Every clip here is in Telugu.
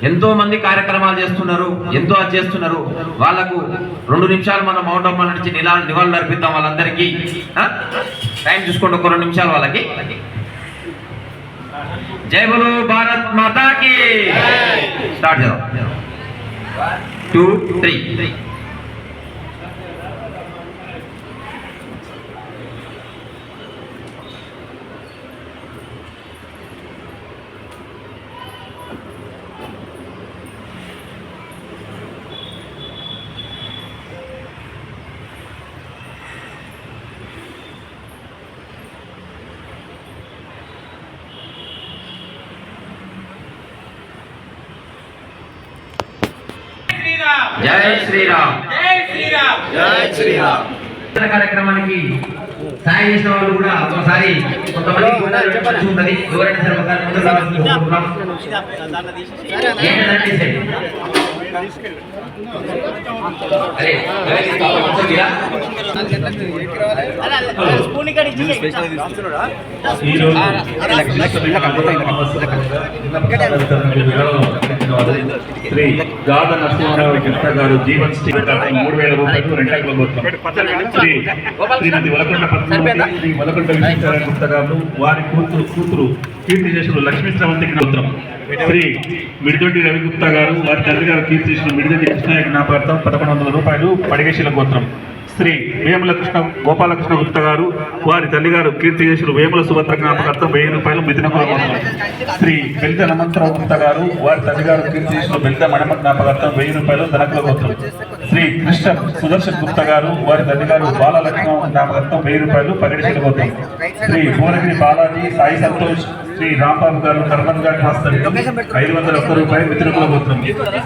ఎంతో మంది కార్యక్రమాలు చేస్తున్నారు, ఎంతో అది చేస్తున్నారు. వాళ్ళకు 2 నిమిషాలు మనం మౌంట్ అమ్మ నుంచి నివాళులు అర్పిద్దాం. వాళ్ళందరికీ టైం చూసుకోండి, ఒక 2 నిమిషాలు వాళ్ళకి. జై బోలో భారత్ మాతాకి. స్టార్ట్ చేద్దాం. 1 2 3. జై శ్రీరామ్. జై శ్రీరామ్. జై శ్రీరామ్. కార్యక్రమానికి సాయం చేసిన వాళ్ళు కూడా ఒకసారి కొంతమంది ఉంటుంది. ఎవరైనా సరే శ్రీ గాద నరసింహారావు గుప్తా గారు జీవన్ స్టీల్ 3000 రూపాయలు రెంటాకుల మొత్తం. శ్రీమతి వలకొండ పద్మావతి, శ్రీ వలకొండ విశ్వేశ్వరరావు గుప్తా గారు వారి కూతురు కీర్తిశేషులు లక్ష్మీ స్రవంతికి గోత్రం. శ్రీ మిడిదొడ్డి రవి గుప్తా గారు వారి తండ్రి గారు కీర్తిశేషులు మిడిదొడ్డి కృష్ణయ్య జ్ఞాపకార్థం 1100 రూపాయలు పడిగేశీల గోత్రం. శ్రీ వేముల గోపాలకృష్ణ గుప్తా గారు వారి తల్లిగారు కీర్తిశేషులు వేముల సుభద్ర జ్ఞాపకార్థం 1000 రూపాయలు మిథునకుల గోత్రం. శ్రీ బెల్ద హనుమంతరావు గుప్తా గారు వారి తల్లిగారు కీర్తిశేషులు బెల్ద మణమ జ్ఞాపకార్థం 1000 రూపాయలు ధనకుల గోత్రం. శ్రీ కృష్ణ సుదర్శన్ గుప్తా గారు వారి తల్లిగారు బాలలక్ష్మణ జ్ఞాపకార్థం 1000 రూపాయలు పగిడిశీల గోత్రం. శ్రీ భువనగిరి బాలాజీ సాయి సంతోష్ శ్రీ రాంబాబు గారు కర్మన్ ఘాట్ హాస్పిటల్ 501 రూపాయలు మిథునకుల గోత్రం.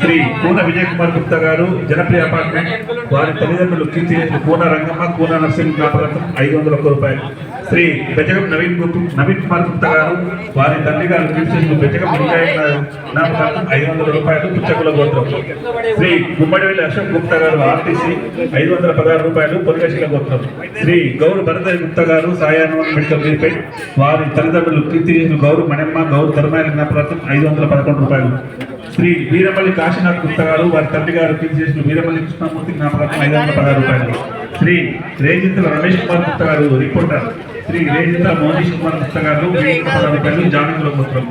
శ్రీ కూన విజయ్ కుమార్ గుప్తా గారు జనప్రియ అపార్ట్మెంట్ వారి తల్లిదండ్రులు కీర్తిశేషులు కూన రంగమ్మ కూన నరసింహ జ్ఞాపకార్థం 501 రూపాయలు. శ్రీ బెజగం నవీన్ కుమార్ గుప్తా గారు వారి తండ్రి గారు కీర్తిశేషులు బెజగం జ్ఞాపకార్థం 500 రూపాయలు పుచ్చకుల గోత్రం. శ్రీ గుమ్మడివెల్లి అశోక్ గుప్తా గారు ఆర్టీసీ 516 రూపాయలు పొలిగశీల గోత్రం. శ్రీ గౌరు భరతయ్య గుప్తా గారు సాయాన్వన్ మెడికల్ రీపేట్ వారి తల్లిదండ్రులు కీర్తిశేషులు గౌరు మణమ్మ గౌరు ధర్మాయల జ్ఞాపకార్థం 511 రూపాయలు. శ్రీ వీరమల్లి కాశీనాథ్ గుప్తా గారు వారి తండ్రి గారు కీర్తిశేషులు వీరమల్లి కృష్ణమూర్తి జ్ఞాపకార్థం 516 రూపాయలు. శ్రీ రేజింతల రమేష్ కుమార్ గుప్తా గారు రిపోర్టర్ శ్రీ రేజింతల మోనీష్ కుమార్ గుప్తా గారు 1016 రూపాయలు జానకుల గోత్రం.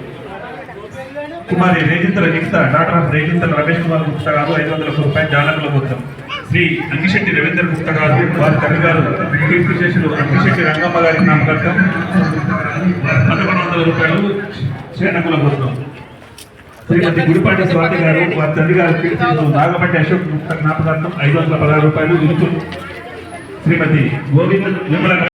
కుమారి రేజింతల నిఖిత డాక్టర్ ఆఫ్ రేజింతల రమేష్ కుమార్ గుప్తా గారు 500 రూపాయలు జానకుల గోత్రం. శ్రీ అంకిశెట్టి రవీంద్ర గుప్తా గారు వారి తండ్రి గారు కీర్తిశేషులు అంకిశెట్టి రంగమ్మ గారి జ్ఞాపకార్థం 1100 రూపాయలు శ్రేణకుల గోత్రం. శ్రీమతి గుడిపాటి స్వాతి గారు వారి తండ్రి గారు కీర్తిశేషులు నాగపట్టి అశోక్ గుప్తా జ్ఞాపకార్థం 516 రూపాయలు. శ్రీమతి గోవింద విమల